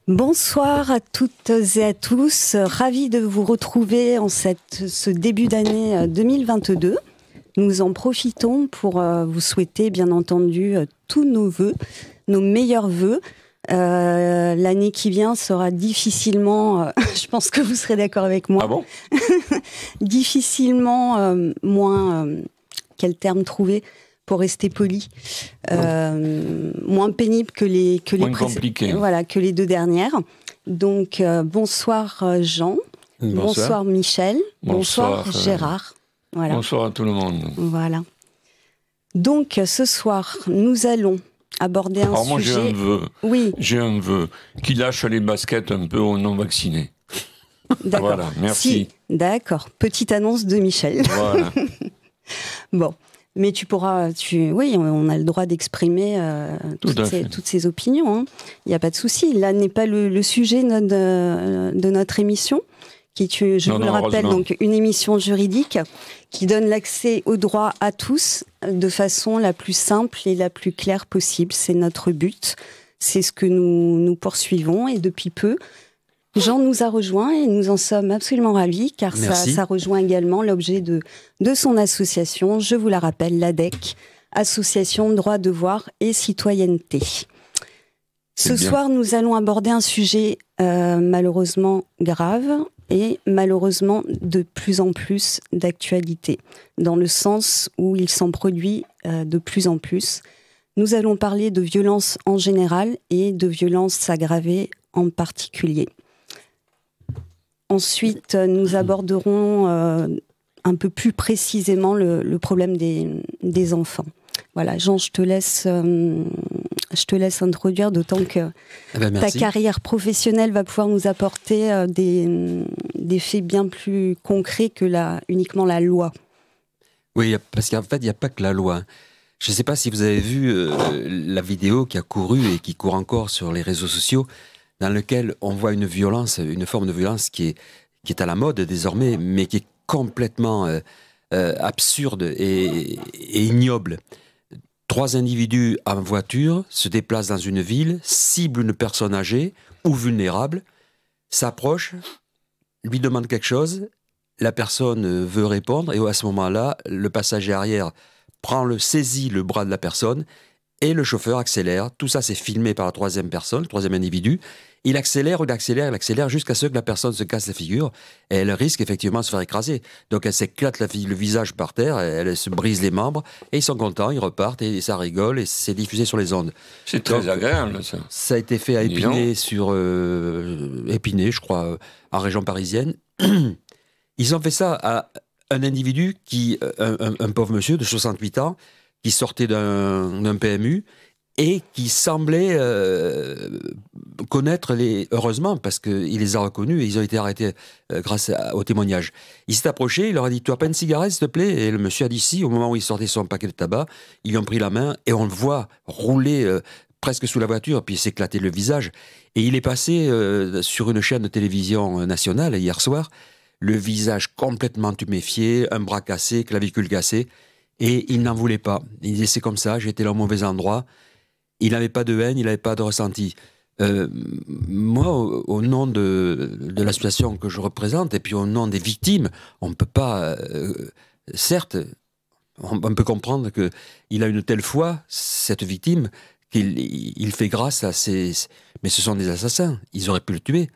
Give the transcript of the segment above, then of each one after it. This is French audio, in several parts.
Bonsoir à toutes et à tous. Ravi de vous retrouver en ce début d'année 2022. Nous en profitons pour vous souhaiter, bien entendu, tous nos vœux, nos meilleurs vœux. L'année qui vient sera difficilement, je pense que vous serez d'accord avec moi. Ah bon? Difficilement moins, quel terme trouver pour rester poli, moins pénible que les compliqué. Voilà, que les deux dernières. Donc bonsoir Jean, bonsoir Michel, bonsoir Gérard. Voilà. Bonsoir à tout le monde. Voilà. Donc ce soir, nous allons aborder un sujet. Moi j'ai un vœu. Oui. J'ai un vœu qui lâche les baskets un peu aux non-vaccinés. D'accord. Voilà, merci. D'accord. Petite annonce de Michel. Voilà. Bon. Mais tu pourras, oui, on a le droit d'exprimer toutes ces opinions. Hein. Il n'y a pas de souci. Là n'est pas le sujet de notre émission, je vous le rappelle, donc une émission juridique qui donne l'accès au droit à tous de façon la plus simple et la plus claire possible. C'est notre but. C'est ce que nous poursuivons et depuis peu. Jean nous a rejoints et nous en sommes absolument ravis car ça rejoint également l'objet de son association, je vous la rappelle, l'ADEC, Association Droit, Devoir et Citoyenneté. Ce soir, nous allons aborder un sujet malheureusement grave et malheureusement de plus en plus d'actualité, dans le sens où il s'en produit de plus en plus. Nous allons parler de violences en général et de violences aggravées en particulier. Ensuite, nous aborderons un peu plus précisément le problème des enfants. Voilà, Jean, je te laisse introduire, d'autant que ta carrière professionnelle va pouvoir nous apporter des faits bien plus concrets que uniquement la loi. Oui, parce qu'en fait, il n'y a pas que la loi. Je ne sais pas si vous avez vu la vidéo qui a couru et qui court encore sur les réseaux sociaux, dans lequel on voit une forme de violence qui est à la mode désormais, mais qui est complètement absurde et ignoble. 3 individus en voiture se déplacent dans une ville, ciblent une personne âgée ou vulnérable, s'approchent, lui demandent quelque chose, la personne veut répondre, et à ce moment-là, le passager arrière saisit le bras de la personne, et le chauffeur accélère. Tout ça, c'est filmé par la troisième personne, le troisième individu. Il accélère jusqu'à ce que la personne se casse la figure. Et elle risque effectivement de se faire écraser. Donc elle s'éclate le visage par terre, elle se brise les membres. Et ils sont contents, ils repartent et ça rigole. Et c'est diffusé sur les ondes. C'est très agréable, ça. Ça a été fait à Épinay, Épinay, je crois, en région parisienne. Ils ont fait ça à un individu un pauvre monsieur de 68 ans, qui sortait d'un PMU et qui semblait connaître heureusement, parce qu'il les a reconnus et ils ont été arrêtés grâce au témoignage. Il s'est approché, il leur a dit « Tu as pas une cigarette, s'il te plaît ?» Et le monsieur a dit « Si ». Au moment où il sortait son paquet de tabac, ils lui ont pris la main et on le voit rouler presque sous la voiture, puis s'éclater le visage. Et il est passé sur une chaîne de télévision nationale hier soir, le visage complètement tuméfié, un bras cassé, clavicule cassée. Et il n'en voulait pas. Il disait, c'est comme ça, j'étais là au mauvais endroit. Il n'avait pas de haine, il n'avait pas de ressenti. Moi, au nom de l'association que je représente, et puis au nom des victimes, on ne peut pas... certes, on peut comprendre qu'il a une telle foi, cette victime, qu'il fait grâce à ces... Mais ce sont des assassins, ils auraient pu le tuer.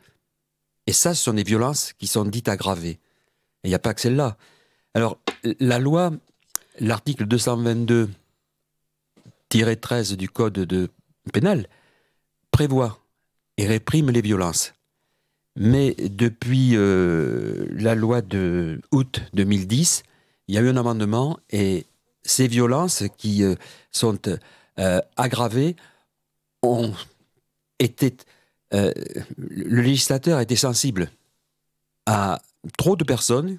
Et ça, ce sont des violences qui sont dites aggravées. Et il n'y a pas que celle-là. Alors, la loi... L'article 222-13 du Code pénal prévoit et réprime les violences. Mais depuis la loi de août 2010, il y a eu un amendement et ces violences qui sont aggravées ont été... le législateur a été sensible à trop de personnes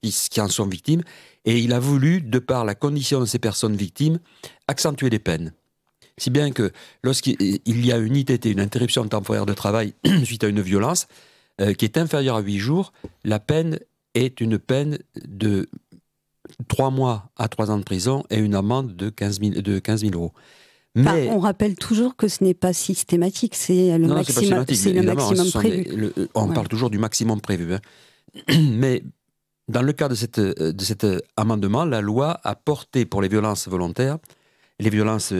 qui en sont victimes, et il a voulu, de par la condition de ces personnes victimes, accentuer les peines. Si bien que lorsqu'il y a une ITT, une interruption temporaire de travail suite à une violence, qui est inférieure à 8 jours, la peine est une peine de 3 mois à 3 ans de prison et une amende de 15 000 euros. Mais on rappelle toujours que ce n'est pas systématique, c'est le maximum prévu. On parle toujours du maximum prévu. Hein. Mais dans le cas de cet amendement, la loi a porté pour les violences volontaires, les violences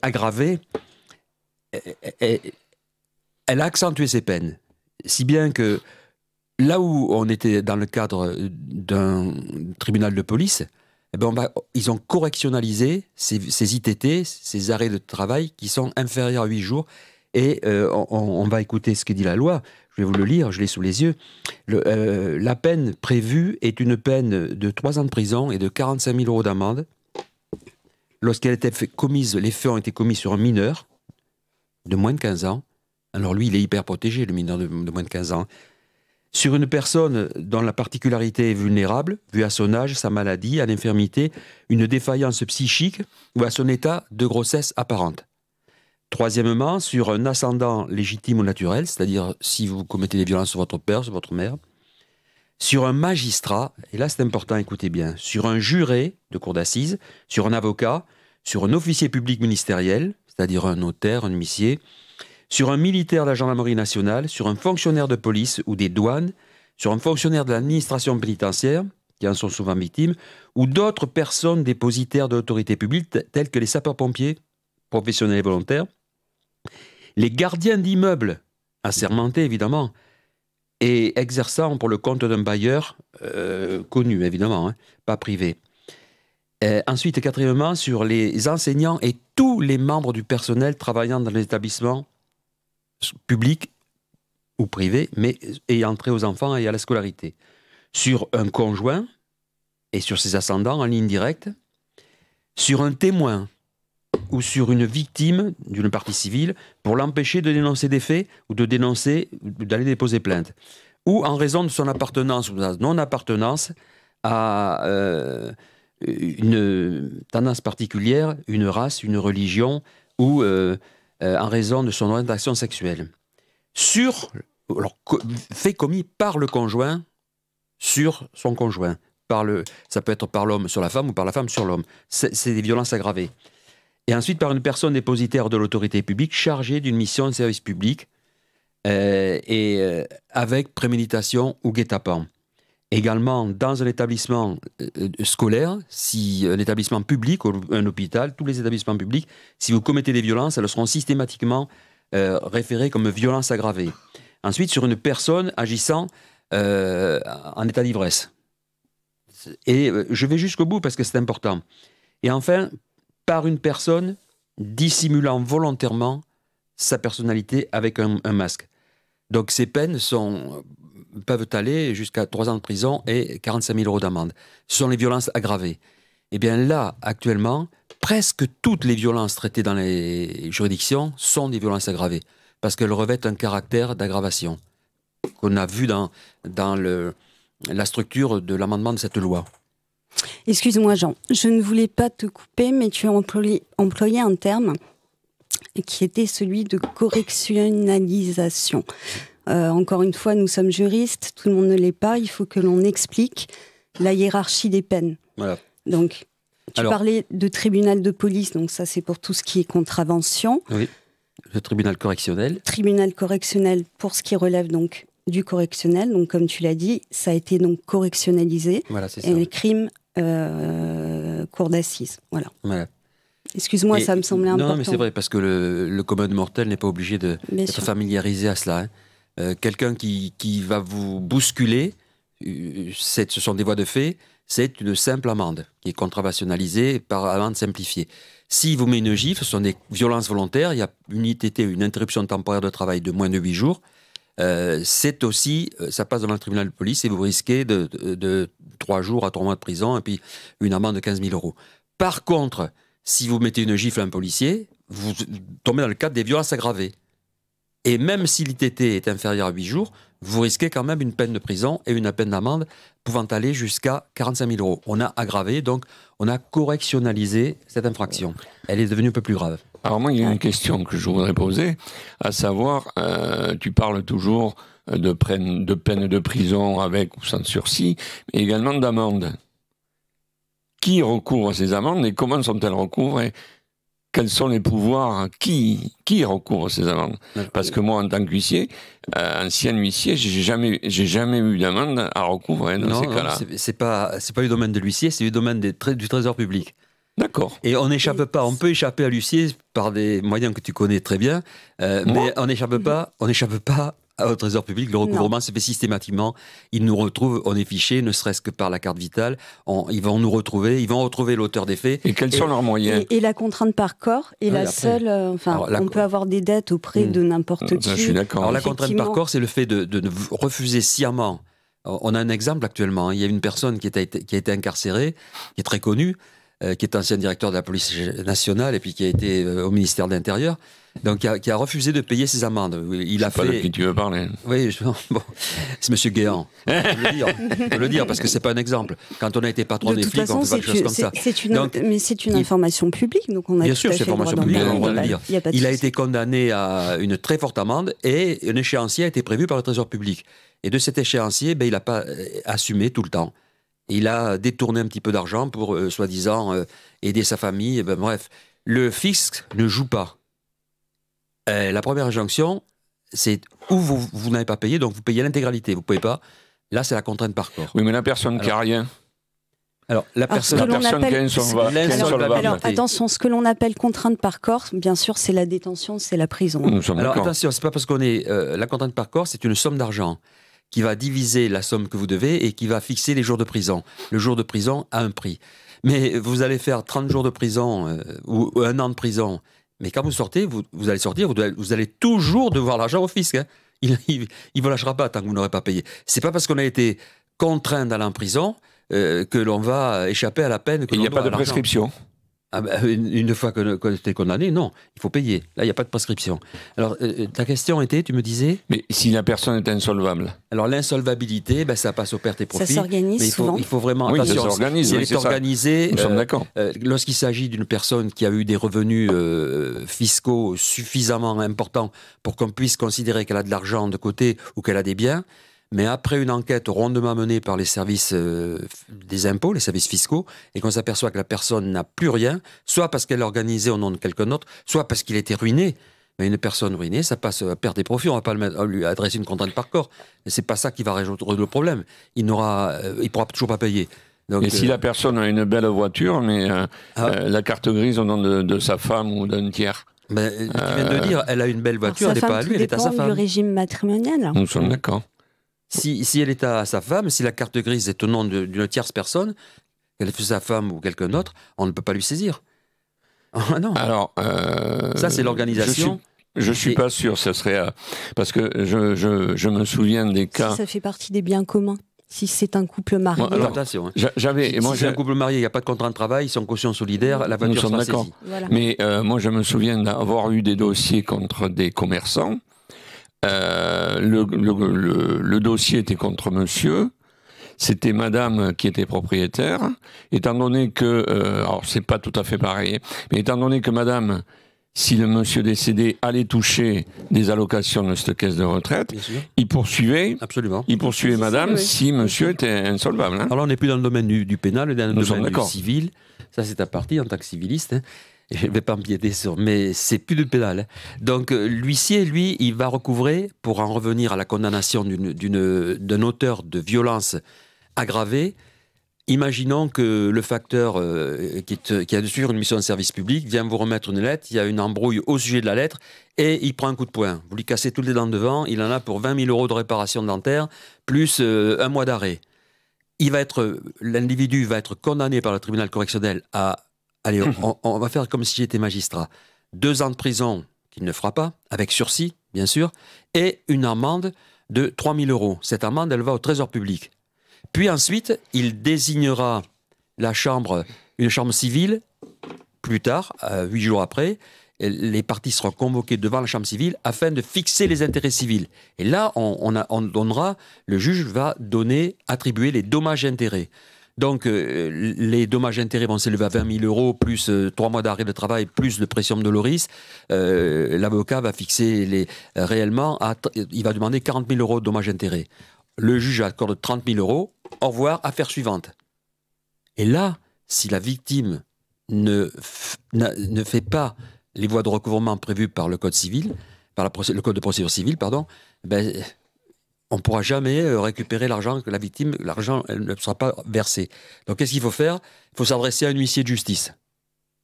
aggravées, elle a accentué ces peines. Si bien que là où on était dans le cadre d'un tribunal de police, eh ben ils ont correctionnalisé ces ITT, ces arrêts de travail qui sont inférieurs à 8 jours. Et on va écouter ce que dit la loi. Je vais vous le lire, je l'ai sous les yeux. La peine prévue est une peine de 3 ans de prison et de 45 000 € d'amende lorsqu'elle était commise, les faits ont été commis sur un mineur de moins de 15 ans. Alors lui, il est hyper protégé, le mineur de moins de 15 ans. Sur une personne dont la particularité est vulnérable, vu à son âge, sa maladie, à l'infirmité, une défaillance psychique ou à son état de grossesse apparente. Troisièmement, sur un ascendant légitime ou naturel, c'est-à-dire si vous commettez des violences sur votre père, sur votre mère. Sur un magistrat, et là c'est important, écoutez bien, sur un juré de cour d'assises, sur un avocat, sur un officier public ministériel, c'est-à-dire un notaire, un huissier, sur un militaire de la gendarmerie nationale, sur un fonctionnaire de police ou des douanes, sur un fonctionnaire de l'administration pénitentiaire, qui en sont souvent victimes, ou d'autres personnes dépositaires de l'autorité publique, telles que les sapeurs-pompiers, professionnels et volontaires, les gardiens d'immeubles, assermentés évidemment, et exerçant pour le compte d'un bailleur connu, évidemment, hein, pas privé. Ensuite, quatrièmement, sur les enseignants et tous les membres du personnel travaillant dans les établissements publics ou privés, mais ayant trait aux enfants et à la scolarité. Sur un conjoint et sur ses ascendants en ligne directe, sur un témoin ou sur une victime d'une partie civile pour l'empêcher de dénoncer des faits ou d'aller déposer plainte, ou en raison de son appartenance ou de sa non-appartenance à une tendance particulière, une race, une religion, ou en raison de son orientation sexuelle. Fait commis par le conjoint sur son conjoint. Ça peut être par l'homme sur la femme ou par la femme sur l'homme. C'est des violences aggravées. Et ensuite par une personne dépositaire de l'autorité publique chargée d'une mission de service public avec préméditation ou guet-apens. Également, dans un établissement scolaire, si un établissement public ou un hôpital, tous les établissements publics, si vous commettez des violences, elles seront systématiquement référées comme violences aggravées. Ensuite, sur une personne agissant en état d'ivresse. Et je vais jusqu'au bout parce que c'est important. Et enfin, par une personne dissimulant volontairement sa personnalité avec un masque. Donc ces peines peuvent aller jusqu'à 3 ans de prison et 45 000 € d'amende. Ce sont les violences aggravées. Eh bien là, actuellement, presque toutes les violences traitées dans les juridictions sont des violences aggravées, parce qu'elles revêtent un caractère d'aggravation qu'on a vu dans la structure de l'amendement de cette loi. Excuse-moi Jean, je ne voulais pas te couper, mais tu as employé un terme qui était celui de correctionnalisation. Encore une fois, nous sommes juristes, tout le monde ne l'est pas, il faut que l'on explique la hiérarchie des peines. Voilà. Donc, tu parlais de tribunal de police, donc ça c'est pour tout ce qui est contravention. Oui, le tribunal correctionnel. Tribunal correctionnel pour ce qui relève donc du correctionnel, donc comme tu l'as dit, ça a été donc correctionnalisé. Voilà, c'est ça. Et les crimes, cour d'assises. Voilà. Excuse-moi, ça me semblait important. Non, mais c'est vrai, parce que le commun mortel n'est pas obligé d'être familiarisé à cela. Hein. Quelqu'un qui va vous bousculer, ce sont des voies de fait, c'est une simple amende qui est contraventionnalisée par amende simplifiée. Si vous met une gifle, ce sont des violences volontaires, il y a une ITT, une interruption temporaire de travail de moins de 8 jours, c'est aussi, ça passe devant le tribunal de police et vous risquez de 3 jours à 3 mois de prison et puis une amende de 15 000 €. Par contre, si vous mettez une gifle à un policier, vous tombez dans le cadre des violences aggravées. Et même si l'ITT est inférieur à 8 jours, vous risquez quand même une peine de prison et une peine d'amende pouvant aller jusqu'à 45 000 €. On a aggravé, donc on a correctionnalisé cette infraction. Elle est devenue un peu plus grave. Alors moi, il y a une question que je voudrais poser, à savoir, tu parles toujours de peine de prison avec ou sans sursis, mais également d'amende. Qui recouvre ces amendes et comment sont-elles recouvrées ? quels sont les pouvoirs, qui recouvre ces amendes? Parce que moi, en tant qu'huissier, ancien huissier, j'ai jamais eu d'amende à recouvrer dans ces cas-là. C'est pas le domaine de l'huissier, c'est le domaine du Trésor public. D'accord. Et on n'échappe pas, on peut échapper à l'huissier par des moyens que tu connais très bien, mais on n'échappe pas au Trésor public. Le recouvrement se fait systématiquement. Ils nous retrouvent, on est fiché, ne serait-ce que par la carte vitale. Ils vont nous retrouver, ils vont retrouver l'auteur des faits. Et quels sont leurs moyens? Et la contrainte par corps est la seule. On peut avoir des dettes auprès de n'importe qui. Je suis d'accord. Alors la contrainte par corps, c'est le fait de refuser sciemment. On a un exemple actuellement. Il y a une personne qui a été incarcérée, qui est très connue, qui est ancien directeur de la police nationale et puis qui a été au ministère de l'Intérieur, donc qui a refusé de payer ses amendes. Il a fait. Pas de qui tu veux parler. Oui, bon, c'est Monsieur Guéant. Je peux le dire parce que c'est pas un exemple. Quand on a été patron des flics, on fait pas des choses comme ça. Mais c'est une information publique, donc on a. Bien sûr, c'est information publique, on va le dire. Il a souci. été condamné à une très forte amende et un échéancier a été prévu par le Trésor public. Et de cet échéancier, il n'a pas assumé tout le temps. Il a détourné un petit peu d'argent pour, soi-disant, aider sa famille. Bref, le fisc ne joue pas. La première injonction, c'est où vous n'avez pas payé, donc vous payez l'intégralité. Vous ne pouvez pas. Là, c'est la contrainte par corps. Oui, mais la personne qui n'a rien. Alors, la personne qui est insolvable. Alors, attention, ce que l'on appelle contrainte par corps, bien sûr, c'est la détention, c'est la prison. Alors, attention, c'est pas parce qu'on est... la contrainte par corps, c'est une somme d'argent qui va diviser la somme que vous devez et qui va fixer les jours de prison. Le jour de prison a un prix. Mais vous allez faire 30 jours de prison ou 1 an de prison. Mais quand vous sortez, vous allez sortir, vous allez toujours devoir l'argent au fisc. Hein. Il ne vous lâchera pas tant que vous n'aurez pas payé. C'est pas parce qu'on a été contraint d'aller en prison que l'on va échapper à la peine. Il n'y a pas de prescription. Une fois que tu es condamné, non, il faut payer. Là, il n'y a pas de prescription. Alors, ta question était, tu me disais? Mais si la personne est insolvable? Alors, l'insolvabilité, ça passe aux pertes et profits. Ça s'organise souvent. Il faut vraiment... Oui, attention, ça s'organise. Si elle est organisée... Nous sommes d'accord. Lorsqu'il s'agit d'une personne qui a eu des revenus fiscaux suffisamment importants pour qu'on puisse considérer qu'elle a de l'argent de côté ou qu'elle a des biens, mais après une enquête rondement menée par les services des impôts, les services fiscaux, et qu'on s'aperçoit que la personne n'a plus rien, soit parce qu'elle est organisée au nom de quelqu'un d'autre, soit parce qu'il a été ruiné. Mais une personne ruinée, ça passe à perte des profits, on ne va pas lui adresser une contrainte par corps. Mais ce n'est pas ça qui va résoudre le problème. Il ne pourra toujours pas payer. Donc, et si la personne a une belle voiture, mais la carte grise au nom de sa femme ou d'un tiers? Tu viens de dire, elle a une belle voiture, elle n'est pas à lui, elle est à sa femme. Du régime matrimonial. Nous sommes d'accord. Si elle est à sa femme, si la carte grise est au nom d'une tierce personne, qu'elle est sa femme ou quelqu'un d'autre, on ne peut pas lui saisir. Ah non. Alors, ça c'est l'organisation. Je suis pas sûr, ça serait parce que je me souviens des cas. Ça fait partie des biens communs. Si c'est un couple marié. Moi, alors, attention. Si c'est un couple marié, il n'y a pas de contrat de travail, ils sont caution solidaire, la voiture sera saisie. Voilà. Mais moi, je me souviens d'avoir eu des dossiers contre des commerçants. Le dossier était contre monsieur, c'était madame qui était propriétaire, étant donné que, alors c'est pas tout à fait pareil, mais étant donné que madame, si le monsieur décédé allait toucher des allocations de cette caisse de retraite, il poursuivait madame si monsieur était insolvable. Hein. Alors on n'est plus dans le domaine du pénal, on est dans le domaine du civil, ça c'est ta partie en tant que civiliste. Hein. Je ne vais pas empiéter sur, mais c'est plus de pénal. Donc l'huissier, lui, il va recouvrer, pour en revenir à la condamnation d'un auteur de violence aggravée. Imaginons que le facteur qui a de suivre une mission de service public vient vous remettre une lettre, il y a une embrouille au sujet de la lettre, et il prend un coup de poing. Vous lui cassez toutes les dents devant, il en a pour 20 000 € de réparation dentaire, plus 1 mois d'arrêt. L'individu va être condamné par le tribunal correctionnel à... Allez, on va faire comme si j'étais magistrat. 2 ans de prison qu'il ne fera pas, avec sursis, bien sûr, et une amende de 3 000 €. Cette amende, elle va au Trésor public. Puis ensuite, il désignera une chambre civile, plus tard, 8 jours après, les parties seront convoquées devant la chambre civile afin de fixer les intérêts civils. Et là, le juge va attribuer les dommages-intérêts. Donc, les dommages-intérêts vont s'élever à 20 000 €, plus 3 mois d'arrêt de travail, plus de pression de Loris. L'avocat va fixer réellement, il va demander 40 000 € de dommages-intérêts. Le juge accorde 30 000 €. Au revoir, affaire suivante. Et là, si la victime ne ne fait pas les voies de recouvrement prévues par le Code civil, le Code de procédure civile, pardon, on ne pourra jamais récupérer l'argent que la victime, l'argent ne sera pas versé. Donc qu'est-ce qu'il faut faire? Il faut s'adresser à un huissier de justice.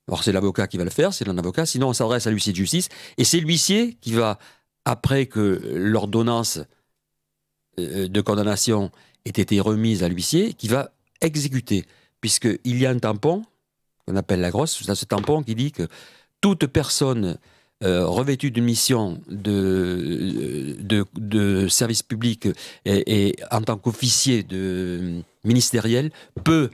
Alors c'est l'avocat qui va le faire, c'est un avocat, sinon on s'adresse à l'huissier de justice, et c'est l'huissier qui va, après que l'ordonnance de condamnation ait été remise à l'huissier, qui va exécuter, puisqu'il y a un tampon, qu'on appelle la grosse, c'est ce tampon qui dit que toute personne revêtue d'une mission de service public et en tant qu'officier ministériel peut,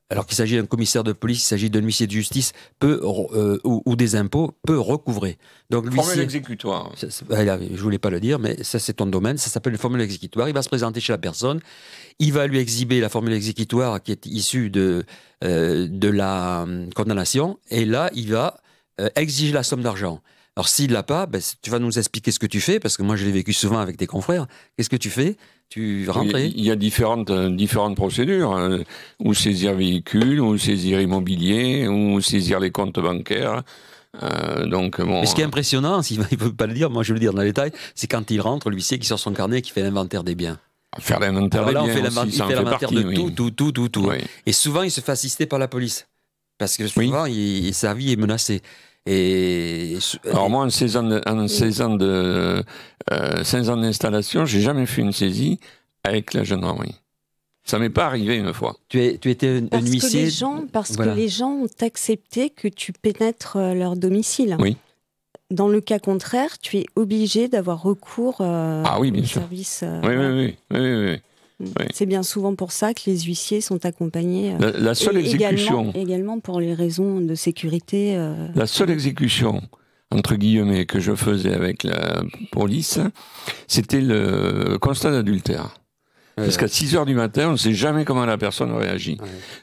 alors qu'il s'agit d'un commissaire de police, il s'agit d'un huissier de justice, ou des impôts, peut recouvrer. Donc formule exécutoire. Je voulais pas le dire, mais ça c'est ton domaine, ça s'appelle une formule exécutoire. Il va se présenter chez la personne, il va lui exhiber la formule exécutoire qui est issue de la condamnation, et là il va exiger la somme d'argent. Alors s'il l'a pas, tu vas nous expliquer ce que tu fais, parce que moi je l'ai vécu souvent avec tes confrères. Qu'est-ce que tu fais? Tu rentres? Il y a différentes procédures, ou saisir véhicule, ou saisir immobilier, ou saisir les comptes bancaires. Donc, bon, mais ce qui est impressionnant, il ne peut pas le dire, moi je vais le dire dans les détails, c'est quand il rentre, l'huissier qui sort son carnet et qui fait l'inventaire des biens. Faire l'inventaire des biens, il fait l'inventaire de tout. Oui. Et souvent il se fait assister par la police, parce que souvent sa vie est menacée. Alors moi, en 16 ans d'installation, j'ai jamais fait une saisie avec la gendarmerie. Ça m'est pas arrivé une fois. Tu étais un huissier. Parce que les gens ont accepté que tu pénètres leur domicile. Oui. Dans le cas contraire, tu es obligé d'avoir recours au service. Oui. C'est bien souvent pour ça que les huissiers sont accompagnés. La seule exécution. Également pour les raisons de sécurité. La seule exécution, entre guillemets, que je faisais avec la police, c'était le constat d'adultère. Parce qu'à 6h du matin, on ne sait jamais comment la personne réagit.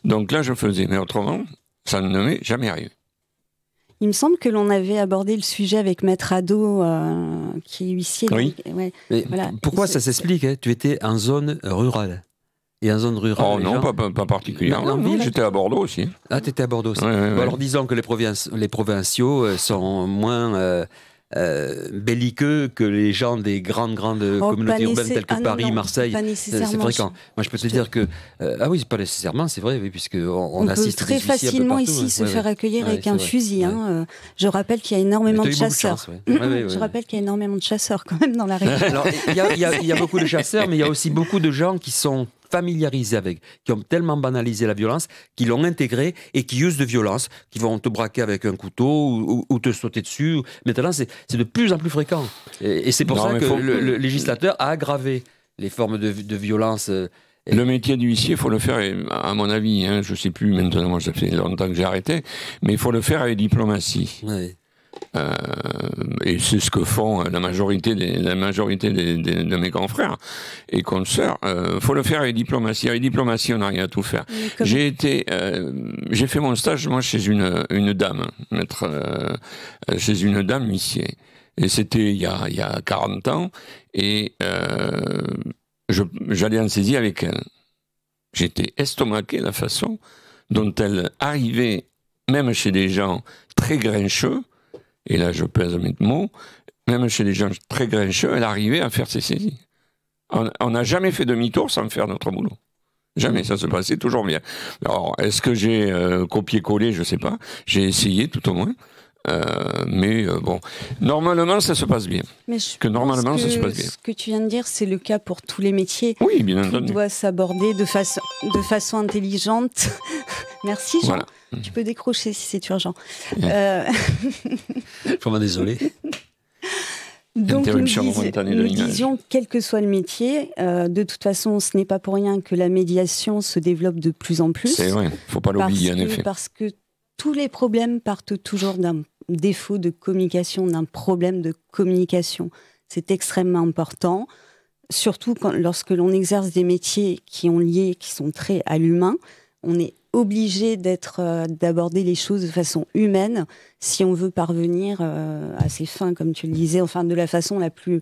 Donc là, je faisais. Mais autrement, ça ne m'est jamais arrivé. Il me semble que l'on avait abordé le sujet avec Maître Ado, qui est huissier. Oui. Mais voilà. Pourquoi ça s'explique? Tu étais en zone rurale. Et en zone rurale. Oh non, pas particulièrement. J'étais à Bordeaux aussi. Ah, tu étais à Bordeaux aussi. Oui. Alors disons que les provinciaux sont moins belliqueux que les gens des grandes communautés urbaines telles que Paris, Marseille. C'est fréquent. Moi, je peux te dire que... oui, pas nécessairement, c'est vrai, puisque on assiste peut très facilement ici se faire accueillir avec un fusil. Je rappelle qu'il y a énormément de chasseurs. Je rappelle qu'il y a énormément de chasseurs quand même dans la région. Alors, il y a beaucoup de chasseurs, mais il y a aussi beaucoup de gens qui sont familiarisés avec, qui ont tellement banalisé la violence, qui l'ont intégré et qui usent de violence, qui vont te braquer avec un couteau ou te sauter dessus. Maintenant, c'est de plus en plus fréquent. Et c'est pour ça que le législateur a aggravé les formes de violence. Le métier d'huissier, il faut le faire, à mon avis, je ne sais plus maintenant, moi ça fait longtemps que j'ai arrêté, mais il faut le faire avec diplomatie. Oui. Et c'est ce que font la majorité de mes confrères et consoeurs. Faut le faire avec diplomatie. Avec diplomatie, on n'a rien à tout faire. J'ai fait mon stage moi chez une dame, chez une dame huissier. Et c'était il y a 40 ans. Et j'allais en saisie avec elle. J'étais estomaqué de la façon dont elle arrivait, même chez des gens très grincheux. Et là, je pèse mes mots. Même chez les gens très grincheux, elle arrivait à faire ses saisies. On n'a jamais fait demi-tour sans faire notre boulot. Jamais, ça se passait toujours bien. Alors, est-ce que j'ai copié-collé? Je ne sais pas. J'ai essayé, tout au moins. Mais bon, normalement, ça se passe bien. Ce que tu viens de dire, c'est le cas pour tous les métiers. Oui, bien entendu. Tout doit s'aborder de façon intelligente. Merci, Jean. Voilà. Tu peux décrocher si c'est urgent. Vraiment désolé. Donc nous disions, quel que soit le métier, de toute façon, ce n'est pas pour rien que la médiation se développe de plus en plus. C'est vrai, il ne faut pas l'oublier en effet. Parce que tous les problèmes partent toujours d'un défaut de communication, d'un problème de communication. C'est extrêmement important, surtout lorsque l'on exerce des métiers qui sont très à l'humain. On est obligé d'aborder les choses de façon humaine si on veut parvenir à ses fins, comme tu le disais, enfin de la façon la plus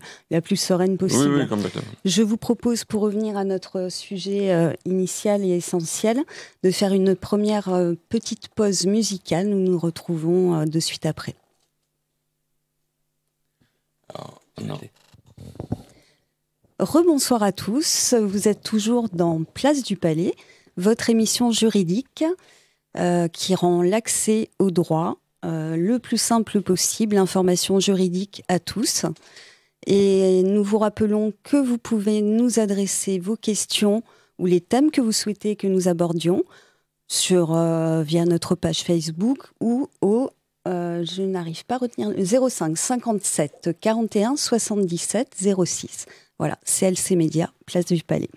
sereine possible. Oui, complètement. Je vous propose, pour revenir à notre sujet initial et essentiel, de faire une première petite pause musicale. Nous nous retrouvons de suite après. Non. Rebonsoir à tous, vous êtes toujours dans Place du Palais, votre émission juridique qui rend l'accès au droit le plus simple possible, information juridique à tous. Et nous vous rappelons que vous pouvez nous adresser vos questions ou les thèmes que vous souhaitez que nous abordions via notre page Facebook ou au je n'arrive pas à retenir 05 57 41 77 06. Voilà, CLC Média, Place du Palais.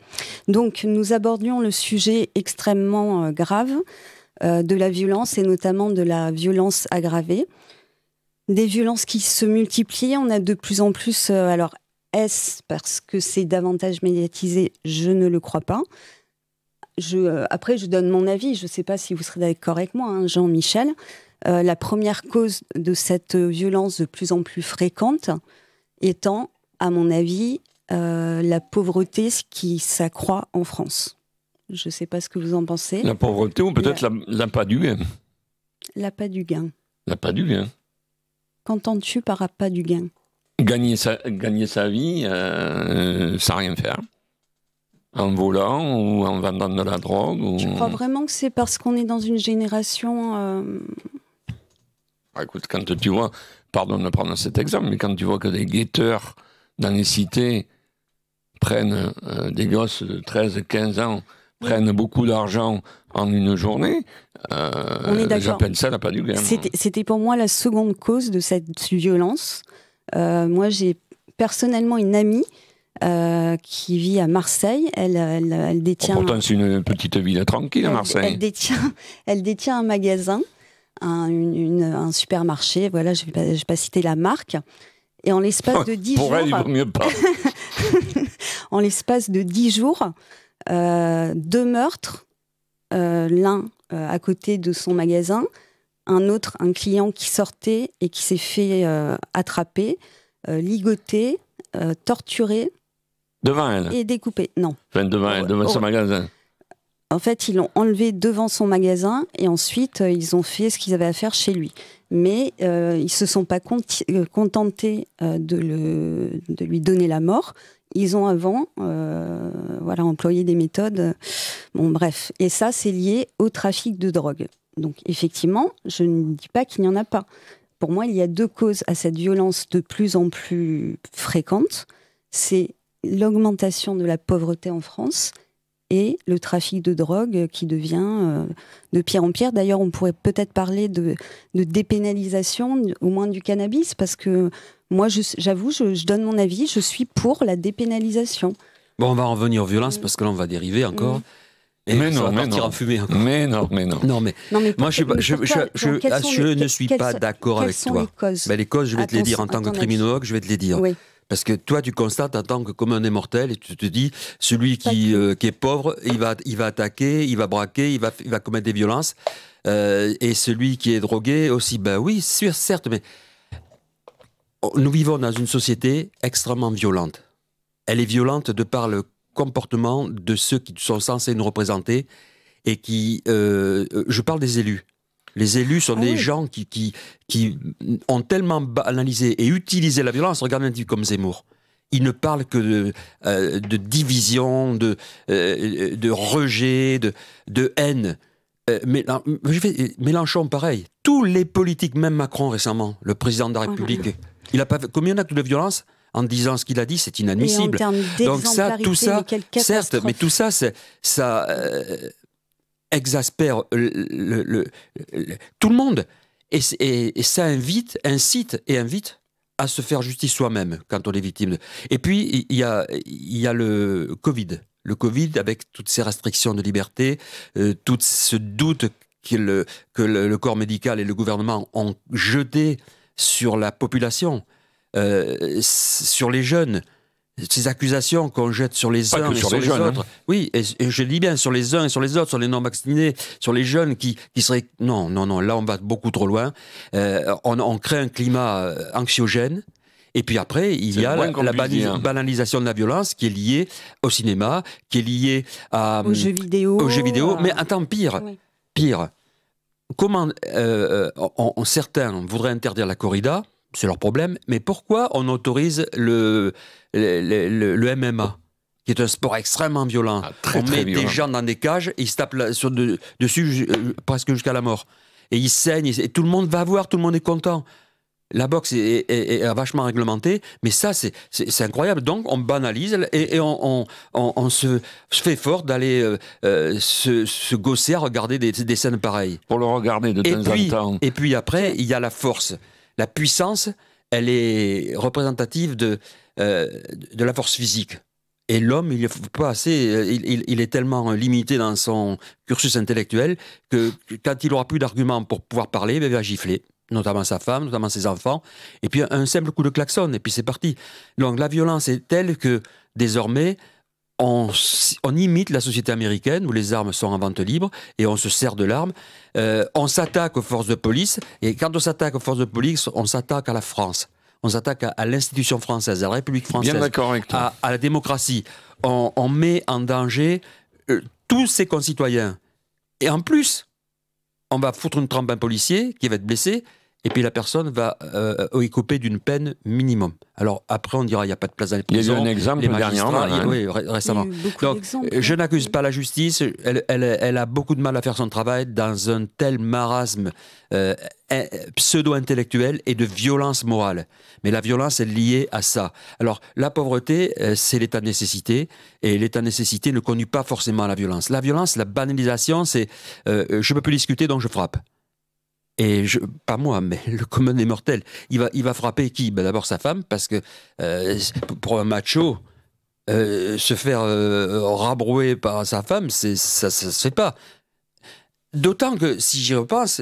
Donc, nous abordions le sujet extrêmement grave de la violence et notamment de la violence aggravée. Des violences qui se multiplient, on a de plus en plus... alors, est-ce parce que c'est davantage médiatisé? Je ne le crois pas. Après, je donne mon avis, je ne sais pas si vous serez d'accord avec moi, hein, Jean-Michel. La première cause de cette violence de plus en plus fréquente étant, à mon avis, la pauvreté qui s'accroît en France. Je ne sais pas ce que vous en pensez. La pauvreté ou peut-être l'appât du gain. L'appât du gain. L'appât du gain. Qu'entends-tu par appât du gain? Gagner sa vie sans rien faire. En volant ou en vendant de la drogue. Ou... Tu crois vraiment que c'est parce qu'on est dans une génération... Écoute, quand tu vois, pardon de prendre cet exemple, mais quand tu vois que des guetteurs dans les cités prennent des gosses de 13, 15 ans, prennent beaucoup d'argent en une journée, j'appelle ça l'appât du gain. C'était pour moi la seconde cause de cette violence. Moi, j'ai personnellement une amie qui vit à Marseille. Elle détient... Pourtant, c'est une petite ville tranquille à Marseille. Elle détient un magasin, un supermarché. Voilà, je vais pas citer la marque. Et en l'espace de 10 jours... Pour elle, il vaut mieux pas. En l'espace de 10 jours, 2 meurtres, l'un à côté de son magasin, un client qui sortait et qui s'est fait attraper, ligoter, torturer. Devant elle? Et découper, non. Enfin, devant son magasin. En fait, ils l'ont enlevé devant son magasin et ensuite, ils ont fait ce qu'ils avaient à faire chez lui. Mais ils ne se sont pas contentés de lui donner la mort. Ils ont avant employé des méthodes. Bon, bref. Et ça, c'est lié au trafic de drogue. Donc, effectivement, je ne dis pas qu'il n'y en a pas. Pour moi, il y a 2 causes à cette violence de plus en plus fréquente. C'est l'augmentation de la pauvreté en France et le trafic de drogue qui devient de pire en pire. D'ailleurs, on pourrait peut-être parler de dépénalisation, au moins du cannabis, parce que moi, j'avoue, je donne mon avis, je suis pour la dépénalisation. Bon, on va en revenir aux violences, parce que là, on va dériver encore. Et mais ça non, va mais partir non. en fumée encore. Mais non. Non, mais moi, je ne suis pas d'accord avec toi. Les causes, je vais te les dire en tant que criminologue, je vais te les dire. Oui. Parce que toi, tu constates en tant que commun des mortels et tu te dis, celui qui est pauvre, il va attaquer, il va braquer, il va commettre des violences. Et celui qui est drogué aussi, ben oui, certes, mais nous vivons dans une société extrêmement violente. Elle est violente de par le comportement de ceux qui sont censés nous représenter et qui... je parle des élus. Les élus sont des gens qui ont tellement analysé et utilisé la violence. Regarde un type comme Zemmour. Il ne parle que de division, de rejet, de haine. Mélenchon, pareil. Tous les politiques, même Macron récemment, le président de la République, il a pas fait combien d'actes de violence en disant ce qu'il a dit, c'est inadmissible. Donc ça, tout ça, certes, mais tout ça, ça exaspère tout le monde. Et ça incite à se faire justice soi-même quand on est victime. Et puis, il y a le Covid. Le Covid, avec toutes ces restrictions de liberté, tout ce doute que le corps médical et le gouvernement ont jeté sur la population, sur les jeunes, ces accusations qu'on jette sur les uns et sur les autres. Hein. Oui, et je dis bien sur les uns et sur les autres, sur les non-vaccinés, sur les jeunes qui seraient... Non, là on va beaucoup trop loin. On crée un climat anxiogène. Et puis après, il y a la banalisation de la violence qui est liée au cinéma, qui est liée aux jeux vidéo. Mais attends, pire. Comment certains voudraient interdire la corrida, c'est leur problème, mais pourquoi on autorise le MMA, qui est un sport extrêmement violent? On met des gens dans des cages et ils se tapent dessus presque jusqu'à la mort. Et ils saignent, et tout le monde va voir, tout le monde est content. La boxe est vachement réglementée, mais ça, c'est incroyable. Donc, on banalise et on se fait fort d'aller se gausser à regarder des scènes pareilles. Pour le regarder de temps en temps. Et puis après, il y a la force. La puissance, elle est représentative de la force physique. Et l'homme, il est tellement limité dans son cursus intellectuel que quand il n'aura plus d'arguments pour pouvoir parler, il va gifler. Notamment sa femme, notamment ses enfants, et puis un simple coup de klaxon, et puis c'est parti. Donc la violence est telle que désormais, on imite la société américaine où les armes sont en vente libre et on se sert de l'arme. On s'attaque aux forces de police, et quand on s'attaque aux forces de police, on s'attaque à la France. On s'attaque à l'institution française, à la République française, bien d'accord avec toi. À la démocratie. On met en danger tous ses concitoyens. Et en plus, on va foutre une trempe à un policier qui va être blessé, et puis la personne va écoper d'une peine minimum. Alors après, on dira il n'y a pas de place dans les prisons. Il y a eu un exemple dernièrement. Oui, récemment. Donc, je n'accuse pas la justice. Elle a beaucoup de mal à faire son travail dans un tel marasme pseudo-intellectuel et de violence morale. Mais la violence est liée à ça. Alors, la pauvreté, c'est l'état de nécessité, et l'état de nécessité ne conduit pas forcément à la violence. La violence, la banalisation, c'est je ne peux plus discuter, donc je frappe. Et pas moi, mais le commun des mortels. Il va frapper qui? D'abord sa femme, parce que pour un macho, se faire rabrouer par sa femme, ça ne se fait pas. D'autant que, si j'y repense,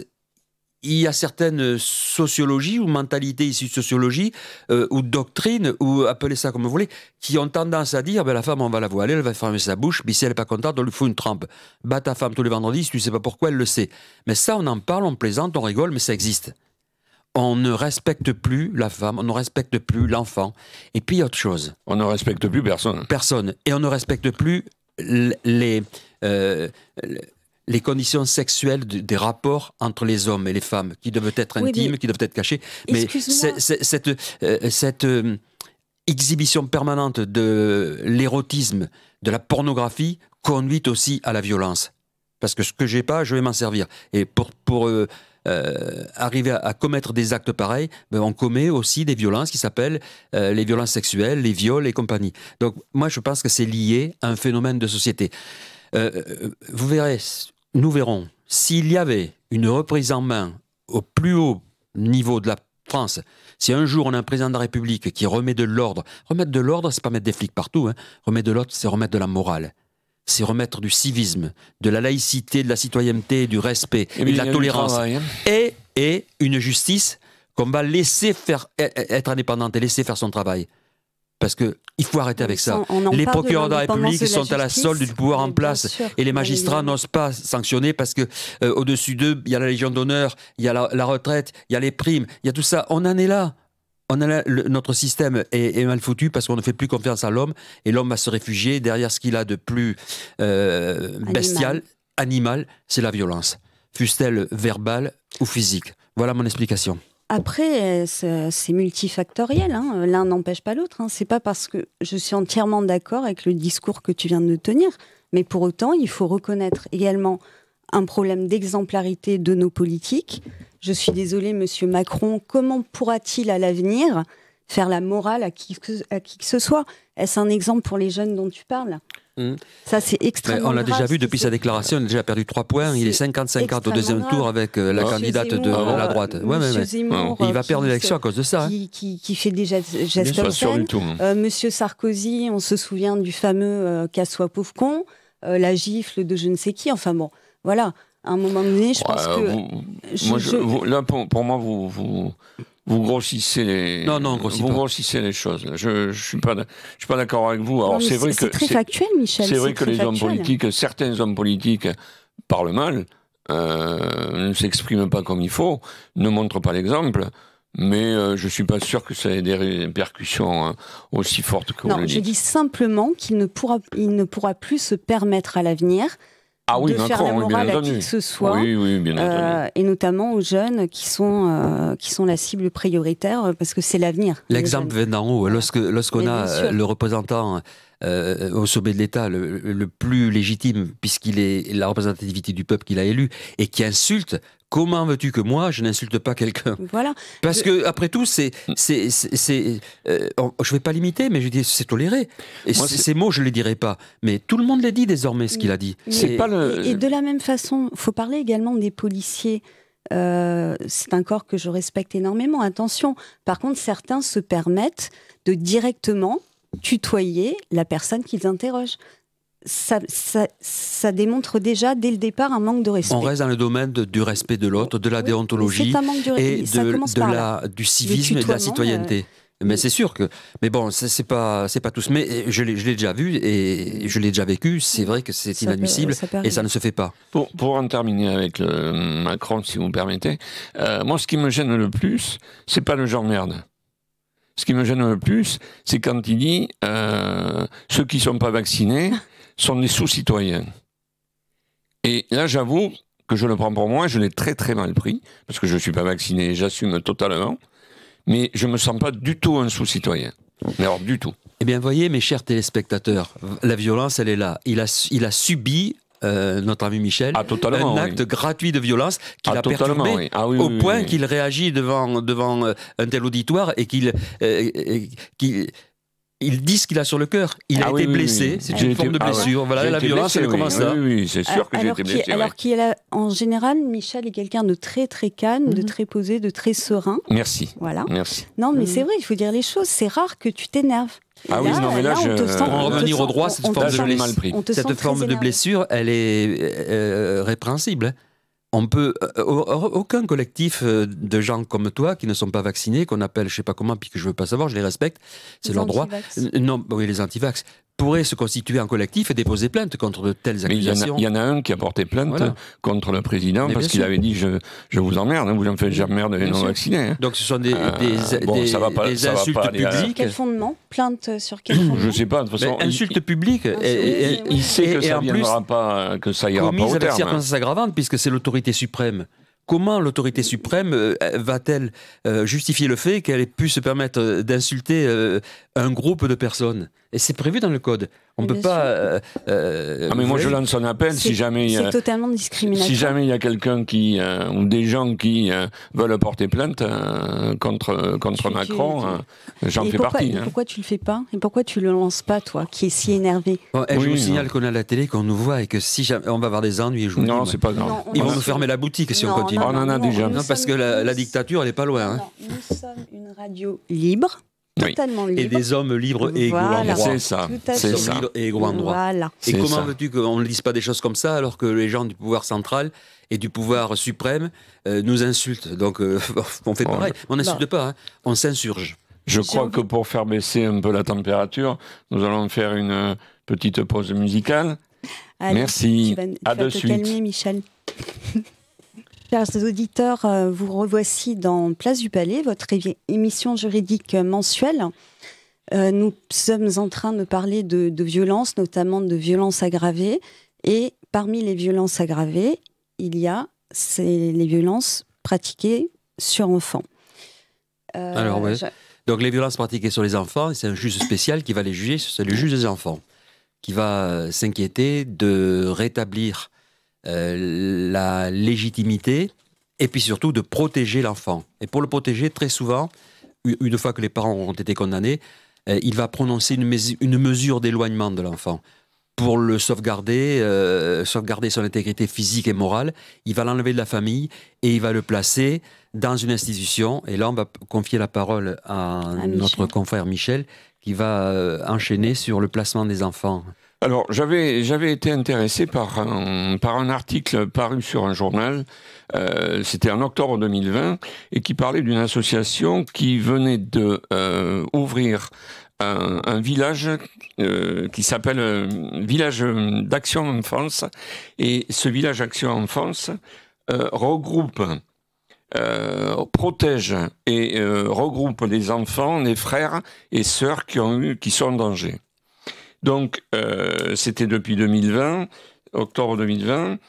il y a certaines sociologies ou mentalités issues de sociologie ou doctrines, ou appelez ça comme vous voulez, qui ont tendance à dire la femme, on va la voiler, elle va fermer sa bouche, puis si elle n'est pas contente, on lui fout une trempe. Bat ta femme tous les vendredis, si tu ne sais pas pourquoi, elle le sait. Mais ça, on en parle, on plaisante, on rigole, mais ça existe. On ne respecte plus la femme, on ne respecte plus l'enfant. Et puis, il y a autre chose. On ne respecte plus personne. Personne. Et on ne respecte plus les conditions sexuelles des rapports entre les hommes et les femmes, qui doivent être intimes, qui doivent être cachées. Mais cette exhibition permanente de l'érotisme, de la pornographie, conduit aussi à la violence. Parce que ce que j'ai pas, je vais m'en servir. Et pour arriver à commettre des actes pareils, on commet aussi des violences qui s'appellent les violences sexuelles, les viols et compagnie. Donc moi, je pense que c'est lié à un phénomène de société. Vous verrez, nous verrons, s'il y avait une reprise en main au plus haut niveau de la France, si un jour on a un président de la République qui remet de l'ordre, remettre de l'ordre, c'est pas mettre des flics partout, hein. Remettre de l'ordre, c'est remettre de la morale. C'est remettre du civisme, de la laïcité, de la citoyenneté, du respect et de la tolérance. Et une justice qu'on va laisser être indépendante et laisser faire son travail. Parce qu'il faut arrêter avec ça. Les procureurs de la République sont à la solde du pouvoir en place, et les magistrats n'osent pas sanctionner parce que au-dessus d'eux, il y a la Légion d'honneur, il y a la retraite, il y a les primes, il y a tout ça. On en est là. Notre système est mal foutu parce qu'on ne fait plus confiance à l'homme, et l'homme va se réfugier derrière ce qu'il a de plus bestial, animal, c'est la violence. Fût-elle verbale ou physique. Voilà mon explication. Après, c'est multifactoriel, hein. L'un n'empêche pas l'autre. Hein. C'est pas parce que je suis entièrement d'accord avec le discours que tu viens de tenir, mais pour autant, il faut reconnaître également un problème d'exemplarité de nos politiques. Je suis désolée, Monsieur Macron, comment pourra-t-il à l'avenir faire la morale à qui que ce soit? Est-ce un exemple pour les jeunes dont tu parles? Ça, c'est extrêmement on l'a grave, déjà vu depuis sa déclaration, il a déjà perdu 3 poins, il est 50-50 au deuxième tour avec la candidate de la droite. Zemmour, il va perdre l'élection à cause de ça. Qui fait des gestes obscènes. Monsieur Sarkozy, on se souvient du fameux « casse-toi pauvre con », la gifle de je ne sais qui, enfin bon, voilà. À un moment donné, je pense que... là, pour moi, vous grossissez les. Non, vous grossissez les choses. Je suis pas d'accord avec vous. Alors c'est vrai que c'est très factuel, Michel. C'est vrai que les hommes politiques, certains hommes politiques parlent mal, ne s'expriment pas comme il faut, ne montrent pas l'exemple. Mais je suis pas sûr que ça ait des répercussions aussi fortes que vous le dites. Non, je dis simplement qu'il ne pourra plus se permettre à l'avenir de faire la morale à qui que ce soit, bien entendu. Et notamment aux jeunes qui sont la cible prioritaire, parce que c'est l'avenir. L'exemple vient d'en haut. Lorsqu'on a le représentant au sommet de l'État, le plus légitime, puisqu'il est la représentativité du peuple qu'il a élu, et qui insulte, comment veux-tu que moi, je n'insulte pas quelqu'un? Voilà. Parce que après tout, je vais pas l'imiter, mais je dis c'est toléré. Et ces mots, je les dirai pas. Mais tout le monde les dit désormais, ce qu'il a dit. Et de la même façon, il faut parler également des policiers. C'est un corps que je respecte énormément. Attention. Par contre, certains se permettent de directement tutoyer la personne qu'ils interrogent. Ça démontre déjà dès le départ un manque de respect. On reste dans le domaine du respect de l'autre, de la déontologie et du civisme et de la citoyenneté. Mais c'est sûr que... Mais bon, c'est pas tous. Mais je l'ai déjà vu et je l'ai déjà vécu. C'est vrai que c'est inadmissible et ça ne se fait pas. Pour en terminer avec Macron, si vous me permettez, moi, ce qui me gêne le plus, c'est pas le genre merde. Ce qui me gêne le plus, c'est quand il dit ceux qui ne sont pas vaccinés sont des sous-citoyens. Et là, j'avoue que je le prends pour moi, je l'ai très très mal pris, parce que je ne suis pas vacciné et j'assume totalement, mais je ne me sens pas du tout un sous-citoyen. Mais alors, du tout. Eh bien, voyez, mes chers téléspectateurs, la violence, elle est là. Il a subi... notre ami Michel, un acte gratuit de violence qui l'a perturbé au point qu'il réagit devant un tel auditoire et qu'ils disent qu'il a sur le cœur. Il a été blessé, c'est une forme de blessure. Voilà, la violence, elle commence là. Oui, c'est sûr que j'ai été blessé. Alors en général, Michel est quelqu'un de très très calme, de très posé, de très serein. Merci. Voilà. Merci. Non, mais c'est vrai, il faut dire les choses. C'est rare que tu t'énerves. Pour en revenir au droit, cette forme de blessure, elle est répréhensible. On peut, aucun collectif de gens comme toi qui ne sont pas vaccinés, qu'on appelle je sais pas comment, puis que je veux pas savoir, je les respecte, c'est leur droit. Non, oui, les antivax pourraient se constituer en collectif et déposer plainte contre de telles accusations. Il y en a un qui a porté plainte contre le président parce qu'il avait dit je vous emmerde, vous en faites j'emmerde les non-vaccinés. Donc ce sont des insultes publiques. Quel fondement? Plainte sur quel fondement? Je sais pas, de toute façon. Insultes publiques. Il sait que ça ne viendra pas, que ça ira pas au terme. Avec circonstances aggravantes, puisque c'est l'autorité suprême. Comment l'autorité suprême va-t-elle justifier le fait qu'elle ait pu se permettre d'insulter un groupe de personnes? Et c'est prévu dans le code. On ne peut pas... mais moi je lance un appel si jamais... C'est totalement discriminatoire. Si jamais il y a quelqu'un qui... ou des gens qui veulent porter plainte contre Macron, j'en fais partie. Pourquoi tu le fais pas? Et pourquoi tu le lances pas, toi, qui est si énervé? Je vous signale qu'on a la télé, qu'on nous voit et que si jamais on va avoir des ennuis, je vous non, c'est pas grave. Ils vont nous fermer la boutique si on continue. On en a déjà. Non, parce que la dictature, elle n'est pas loin. Nous sommes une radio libre. Totalement libre. Et des hommes libres et égaux en droit. C'est ça. C'est ça. Et égaux en droit. Voilà. Et comment veux-tu qu'on ne dise pas des choses comme ça alors que les gens du pouvoir central et du pouvoir suprême nous insultent? Donc on fait pareil. On n'insulte pas, on s'insurge. Je crois que pour faire baisser un peu la température, nous allons faire une petite pause musicale. Allez, merci. À de suite. Calmer, Michel. Chers auditeurs, vous revoici dans Place du Palais, votre émission juridique mensuelle. Nous sommes en train de parler de violences, notamment de violences aggravées. Et parmi les violences aggravées, il y a les violences pratiquées sur enfants. Donc les violences pratiquées sur les enfants, c'est un juge spécial qui va les juger, c'est le juge des enfants, qui va s'inquiéter de rétablir la légitimité et puis surtout de protéger l'enfant. Et pour le protéger, très souvent, une fois que les parents ont été condamnés, il va prononcer une mesure d'éloignement de l'enfant. Pour le sauvegarder son intégrité physique et morale, il va l'enlever de la famille et il va le placer dans une institution. Et là, on va confier la parole à notre confrère Michel, qui va enchaîner sur le placement des enfants. Alors, j'avais été intéressé par un article paru sur un journal, c'était en octobre 2020, et qui parlait d'une association qui venait de ouvrir un village qui s'appelle Village d'Action Enfance, et ce Village d'Action Enfance regroupe, protège et regroupe les enfants, les frères et sœurs qui sont en danger. Donc, c'était depuis 2020, octobre 2020.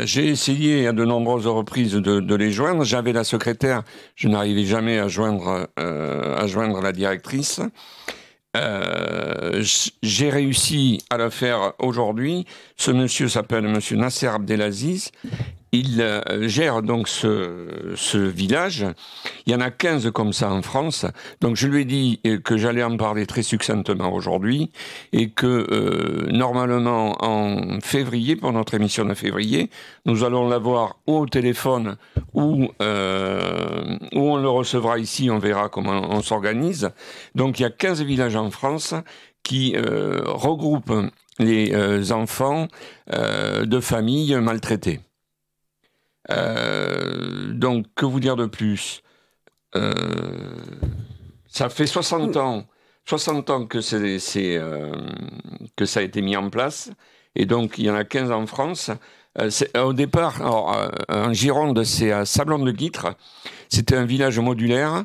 J'ai essayé à de nombreuses reprises de les joindre. J'avais la secrétaire, je n'arrivais jamais à joindre la directrice. J'ai réussi à le faire aujourd'hui. Ce monsieur s'appelle monsieur Nasser Abdelaziz. Il gère donc ce village. Il y en a 15 comme ça en France. Donc je lui ai dit que j'allais en parler très succinctement aujourd'hui et que normalement en février, pour notre émission de février, nous allons l'avoir ou au téléphone ou on le recevra ici, on verra comment on s'organise. Donc il y a 15 villages en France qui regroupent les enfants de familles maltraitées. Donc, que vous dire de plus ? Ça fait 60 ans que que ça a été mis en place, et donc il y en a 15 en France. Au départ, en Gironde, c'est à Sablon-de-Guitre. C'était un village modulaire,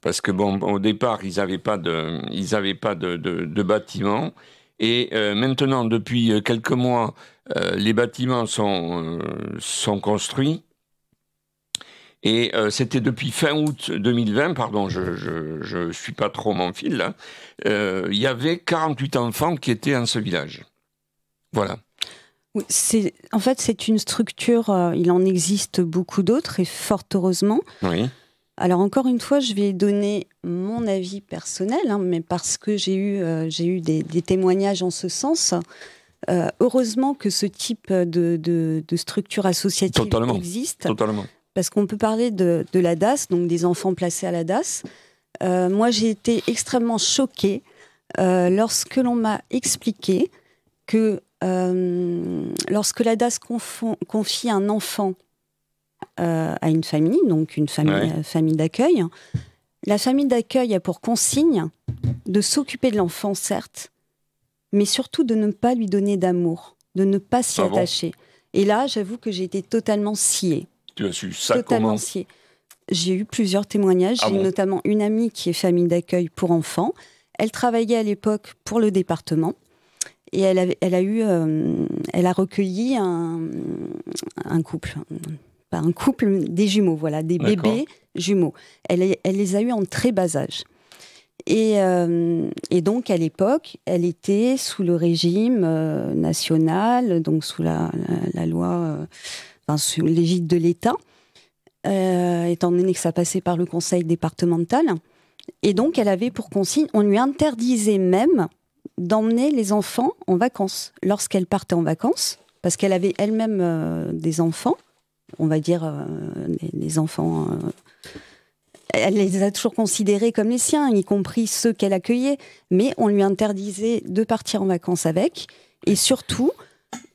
parce que bon, au départ, ils n'avaient pas de bâtiment. Et maintenant, depuis quelques mois, les bâtiments sont construits. Et c'était depuis fin août 2020, pardon, je suis pas trop mon fil là, il y avait 48 enfants qui étaient dans ce village. Voilà. Oui, en fait, c'est une structure, il en existe beaucoup d'autres, et fort heureusement. Oui. Alors encore une fois, je vais donner mon avis personnel, mais parce que j'ai eu des témoignages en ce sens. Heureusement que ce type de structure associative existe. Totalement. Parce qu'on peut parler de la DAS, donc des enfants placés à la DAS. Moi, j'ai été extrêmement choquée lorsque l'on m'a expliqué que lorsque la DAS confie un enfant à une famille, donc une famille d'accueil, la famille d'accueil a pour consigne de s'occuper de l'enfant, certes, mais surtout de ne pas lui donner d'amour, de ne pas s'y attacher. Et là, j'avoue que j'ai été totalement sciée. Tu as su ça comment ? Sciée. J'ai eu plusieurs témoignages. J'ai eu notamment une amie qui est famille d'accueil pour enfants. Elle travaillait à l'époque pour le département. Et elle a recueilli un couple. Pas un couple, des jumeaux, voilà, des bébés jumeaux. Elle les a eus en très bas âge. Et donc, à l'époque, elle était sous le régime national, donc sous la loi, sous l'égide de l'État, étant donné que ça passait par le conseil départemental. Et donc, elle avait pour consigne, on lui interdisait même d'emmener les enfants en vacances. Lorsqu'elle partait en vacances, parce qu'elle avait elle-même des enfants, on va dire des enfants... elle les a toujours considérés comme les siens, y compris ceux qu'elle accueillait, mais on lui interdisait de partir en vacances avec, et surtout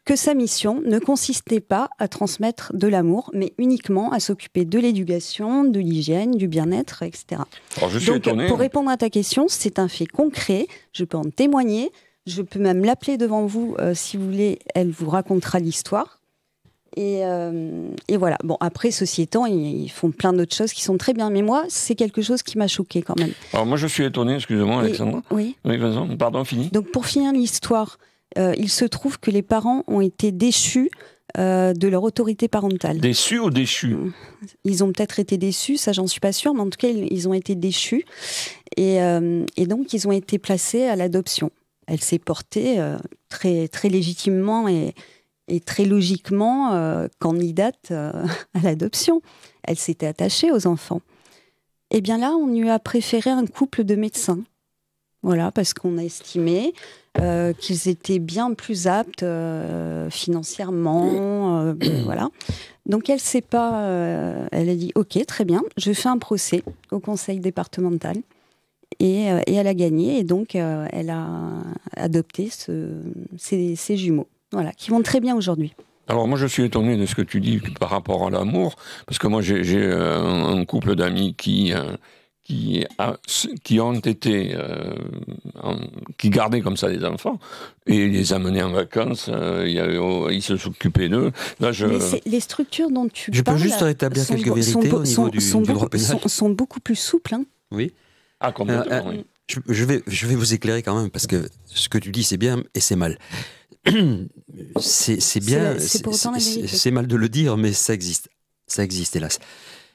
que sa mission ne consistait pas à transmettre de l'amour, mais uniquement à s'occuper de l'éducation, de l'hygiène, du bien-être, etc. Alors, je suis étonné. Pour répondre à ta question, c'est un fait concret, je peux en témoigner, je peux même l'appeler devant vous si vous voulez, elle vous racontera l'histoire. Et voilà. Bon, après, ceci étant, ils font plein d'autres choses qui sont très bien. Mais moi, c'est quelque chose qui m'a choquée quand même. Alors moi, je suis étonné, excusez-moi, Alexandra. Oui, vas-y, pardon, fini. Donc, pour finir l'histoire, il se trouve que les parents ont été déchus de leur autorité parentale. Déçus ou déchus ? Ils ont peut-être été déçus, ça j'en suis pas sûre, mais en tout cas, ils ont été déchus. Et donc, ils ont été placés à l'adoption. Elle s'est portée très, très légitimement et très logiquement candidate à l'adoption. Elle s'était attachée aux enfants. Et bien là, on lui a préféré un couple de médecins. Voilà, parce qu'on a estimé qu'ils étaient bien plus aptes financièrement. Voilà. Donc elle s'est pas... elle a dit, ok, très bien, je fais un procès au conseil départemental. et elle a gagné. Et donc, elle a adopté ces jumeaux, voilà, qui vont très bien aujourd'hui. Alors moi je suis étonné de ce que tu dis par rapport à l'amour, parce que moi j'ai un couple d'amis qui ont été, qui gardaient comme ça les enfants et les amenaient en vacances, ils se s'occupaient d'eux. Là, les structures dont tu parles... Je peux juste rétablir quelques vérités au niveau du droit pénal. Sont beaucoup plus souples. Hein. Oui. Ah, complètement, oui. Je vais vous éclairer quand même, parce que ce que tu dis c'est bien et c'est mal. C'est bien, c'est mal de le dire, mais ça existe. Ça existe, hélas.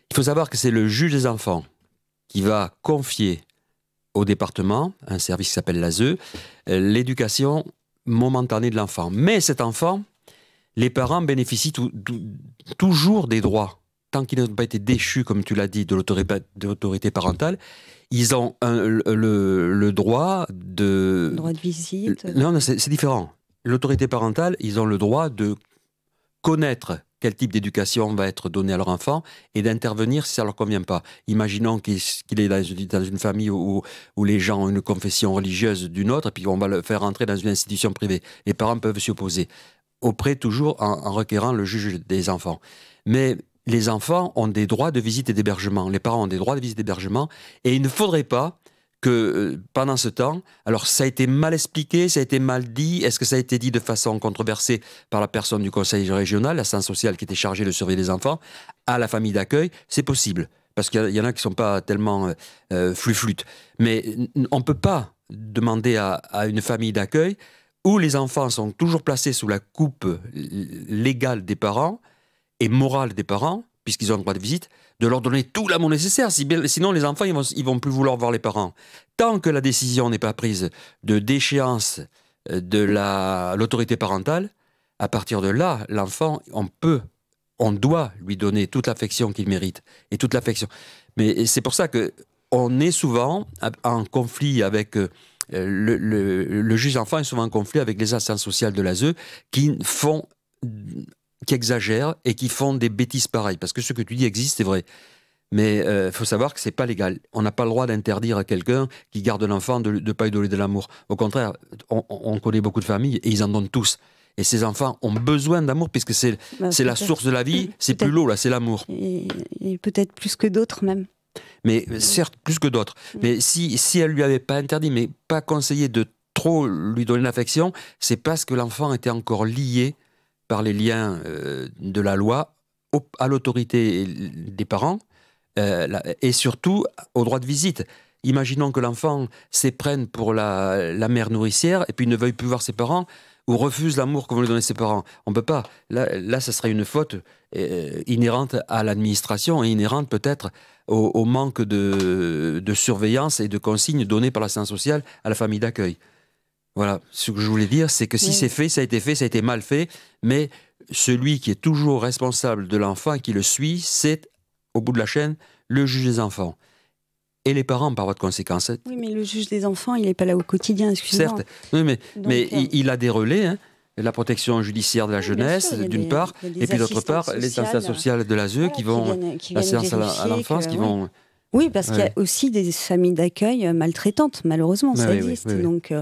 Il faut savoir que c'est le juge des enfants qui va confier au département, un service qui s'appelle l'ASE, l'éducation momentanée de l'enfant. Mais cet enfant, les parents bénéficient toujours des droits. Tant qu'ils n'ont pas été déchus, comme tu l'as dit, de l'autorité parentale, ils ont le droit de... Droit de visite. Non, c'est différent. L'autorité parentale, ils ont le droit de connaître quel type d'éducation va être donnée à leur enfant et d'intervenir si ça ne leur convient pas. Imaginons qu'il est dans une famille où les gens ont une confession religieuse d'une autre, et puis on va le faire entrer dans une institution privée. Les parents peuvent s'y opposer, auprès toujours en requérant le juge des enfants. Mais les enfants ont des droits de visite et d'hébergement. Les parents ont des droits de visite et d'hébergement, et il ne faudrait pas que pendant ce temps, alors ça a été mal expliqué, ça a été mal dit, est-ce que ça a été dit de façon controversée par la personne du conseil régional, l'assistance sociale qui était chargée de surveiller les enfants, à la famille d'accueil? C'est possible, parce qu'il y en a qui ne sont pas tellement flûte. Mais on ne peut pas demander à une famille d'accueil où les enfants sont toujours placés sous la coupe légale des parents et morale des parents, puisqu'ils ont le droit de visite, de leur donner tout l'amour nécessaire. Sinon, les enfants, ils vont plus vouloir voir les parents. Tant que la décision n'est pas prise de déchéance de l'autorité parentale, à partir de là, l'enfant, on doit lui donner toute l'affection qu'il mérite. Et toute l'affection. Mais c'est pour ça qu'on est souvent en conflit avec... le juge d'enfant est souvent en conflit avec les assistantes sociales de l'ASE qui exagèrent et qui font des bêtises pareilles. Parce que ce que tu dis existe, c'est vrai. Mais il faut savoir que c'est pas légal. On n'a pas le droit d'interdire à quelqu'un qui garde l'enfant de ne pas lui donner de l'amour. Au contraire, on connaît beaucoup de familles et ils en donnent tous. Et ces enfants ont besoin d'amour puisque c'est la source de la vie. C'est plus l'eau, là, c'est l'amour. Et peut-être plus que d'autres même. Mais certes, plus que d'autres. Mais si elle lui avait pas interdit, mais pas conseillé de trop lui donner l'affection, c'est parce que l'enfant était encore lié par les liens de la loi à l'autorité des parents et surtout au droit de visite. Imaginons que l'enfant s'éprenne pour la mère nourricière et puis ne veuille plus voir ses parents ou refuse l'amour que vont lui donner ses parents. On ne peut pas. Là, ça serait une faute inhérente à l'administration et inhérente peut-être au manque de surveillance et de consignes données par l'assistance sociale à la famille d'accueil. Voilà, ce que je voulais dire, c'est que si c'est fait, ça a été mal fait, mais celui qui est toujours responsable de l'enfant et qui le suit, c'est, au bout de la chaîne, le juge des enfants. Et les parents, par voie de conséquence. Oui, mais le juge des enfants, il n'est pas là au quotidien, excusez-moi. Certes, oui, mais il a des relais, hein, la protection judiciaire de la jeunesse, d'une part, et puis d'autre part, les assistances sociales de l'ASE qui vont, l'assistance à l'enfance, qui vont... Oui, parce qu'il y a aussi des familles d'accueil maltraitantes, malheureusement, ça existe. Oui. Donc,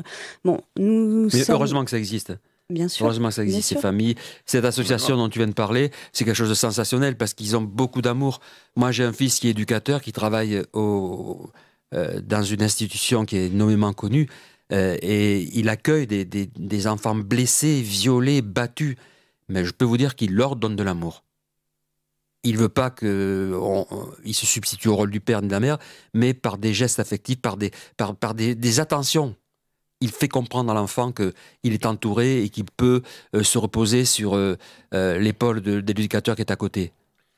mais heureusement que ça existe. Bien sûr. Heureusement que ça existe, ces familles. Cette association dont tu viens de parler, c'est quelque chose de sensationnel parce qu'ils ont beaucoup d'amour. Moi, j'ai un fils qui est éducateur, qui travaille dans une institution qui est nommément connue, et il accueille des enfants blessés, violés, battus. Mais je peux vous dire qu'il leur donne de l'amour. Il ne veut pas qu'il se substitue au rôle du père ni de la mère, mais par des gestes affectifs, par des attentions. Il fait comprendre à l'enfant qu'il est entouré et qu'il peut se reposer sur l'épaule de l'éducateur qui est à côté.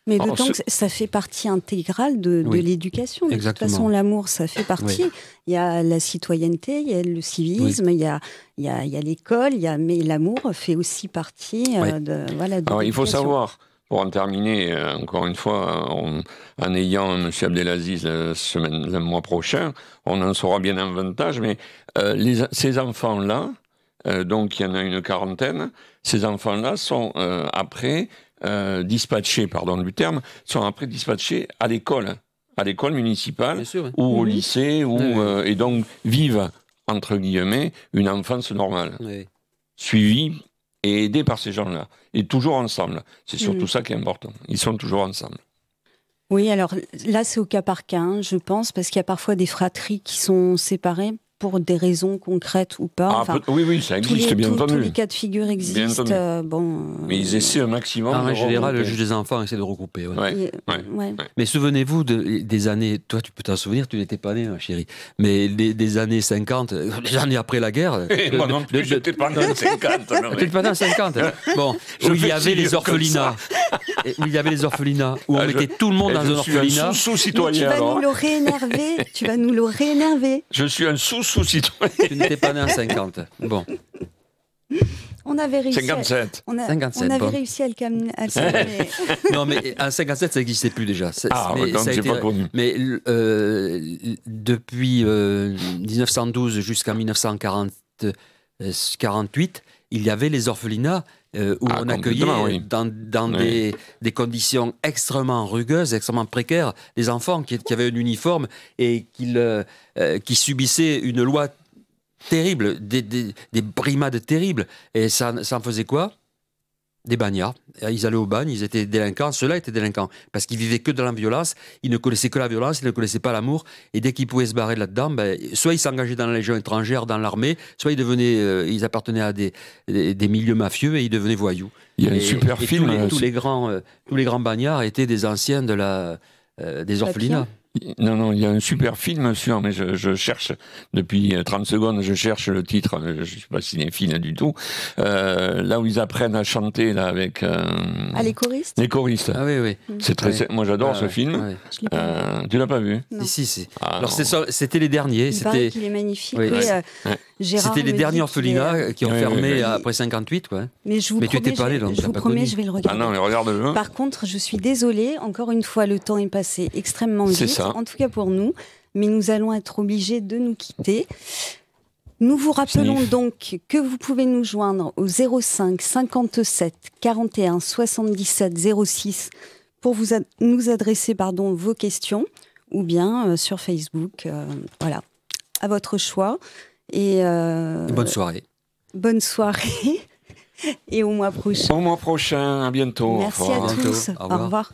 Mais d'autant que ça fait partie intégrale de l'éducation. De toute façon, l'amour, ça fait partie. Oui. Il y a la citoyenneté, il y a le civisme, il y a l'école, mais l'amour fait aussi partie de Alors, il faut savoir... Pour en terminer, encore une fois, en ayant M. Abdelaziz le mois prochain, on en saura bien davantage, mais ces enfants-là, donc il y en a une quarantaine, ces enfants-là sont après dispatchés, pardon du terme, sont après dispatchés à l'école. à l'école municipale sûr, ou au lycée, et donc vivent, entre guillemets, une enfance normale. Oui. Suivie et aidée par ces gens-là. Et toujours ensemble. C'est surtout ça qui est important. Ils sont toujours ensemble. Oui, alors là, c'est au cas par cas, hein, je pense, parce qu'il y a parfois des fratries qui sont séparées pour des raisons concrètes ou pas. Enfin, oui, ça existe, bien entendu. Tous les cas de figure existent. Mais ils essaient un maximum. En général, le juge des enfants essaie de regrouper. Ouais. Ouais. Mais souvenez-vous des années, toi tu peux t'en souvenir, tu n'étais pas né, chérie, mais des années 50, les années après la guerre. Moi non plus, j'étais pas né en 50. Tu n'étais pas né en 50. Bon, où il y avait les orphelinats. Où il y avait les orphelinats, où on mettait tout le monde dans un orphelinat. Sous-citoyen. Tu vas nous le réénerver. Tu vas nous le réénerver. Je suis un sous-citoyen. Tu n'étais pas né en 50. Bon. On avait réussi. 57. On avait réussi à le calmer. Non, mais en 57, ça n'existait plus déjà. Donc j'ai pas connu. Mais depuis 1912 jusqu'en 1948, il y avait les orphelinats où on accueillait dans des conditions extrêmement rugueuses, extrêmement précaires, des enfants qui avaient un uniforme et qui subissaient une loi terrible, des brimades terribles. Et ça en faisait quoi ? Des bagnards. Ils allaient au bagne, ils étaient délinquants. Ceux-là étaient délinquants parce qu'ils vivaient que dans la violence. Ils ne connaissaient que la violence, ils ne connaissaient pas l'amour. Et dès qu'ils pouvaient se barrer là-dedans, soit ils s'engageaient dans la Légion étrangère, dans l'armée, soit ils appartenaient à des milieux mafieux et ils devenaient voyous. Il y a un super film. Tous les grands bagnards étaient des anciens des orphelinats. Non, il y a un super film sur, mais je cherche, depuis 30 secondes, je cherche le titre, je ne suis pas cinéphile du tout, là où ils apprennent à chanter, là, avec... les choristes ? Les choristes. Ah oui. C'est très... Moi, j'adore ce film. Ouais. Je l'ai pas vu. Tu l'as pas vu ? Non. Si. Alors, c'était les derniers. Il paraît qu'il est magnifique. Oui. Gérard c'était les derniers orphelinats qui ont fermé après 58, quoi. Mais tu étais pas allé, donc je vous promets, je vais le regarder. Ah non, mais regarde-le. Par contre, je suis désolée, encore une fois, le temps est passé extrêmement vite. C'est ça. En tout cas pour nous, mais nous allons être obligés de nous quitter. Nous vous rappelons donc que vous pouvez nous joindre au 05 57 41 77 06 pour nous adresser vos questions, ou bien sur Facebook. Voilà, à votre choix. Et bonne soirée. Bonne soirée et au mois prochain. Au mois prochain, à bientôt. Merci à tous. Au revoir.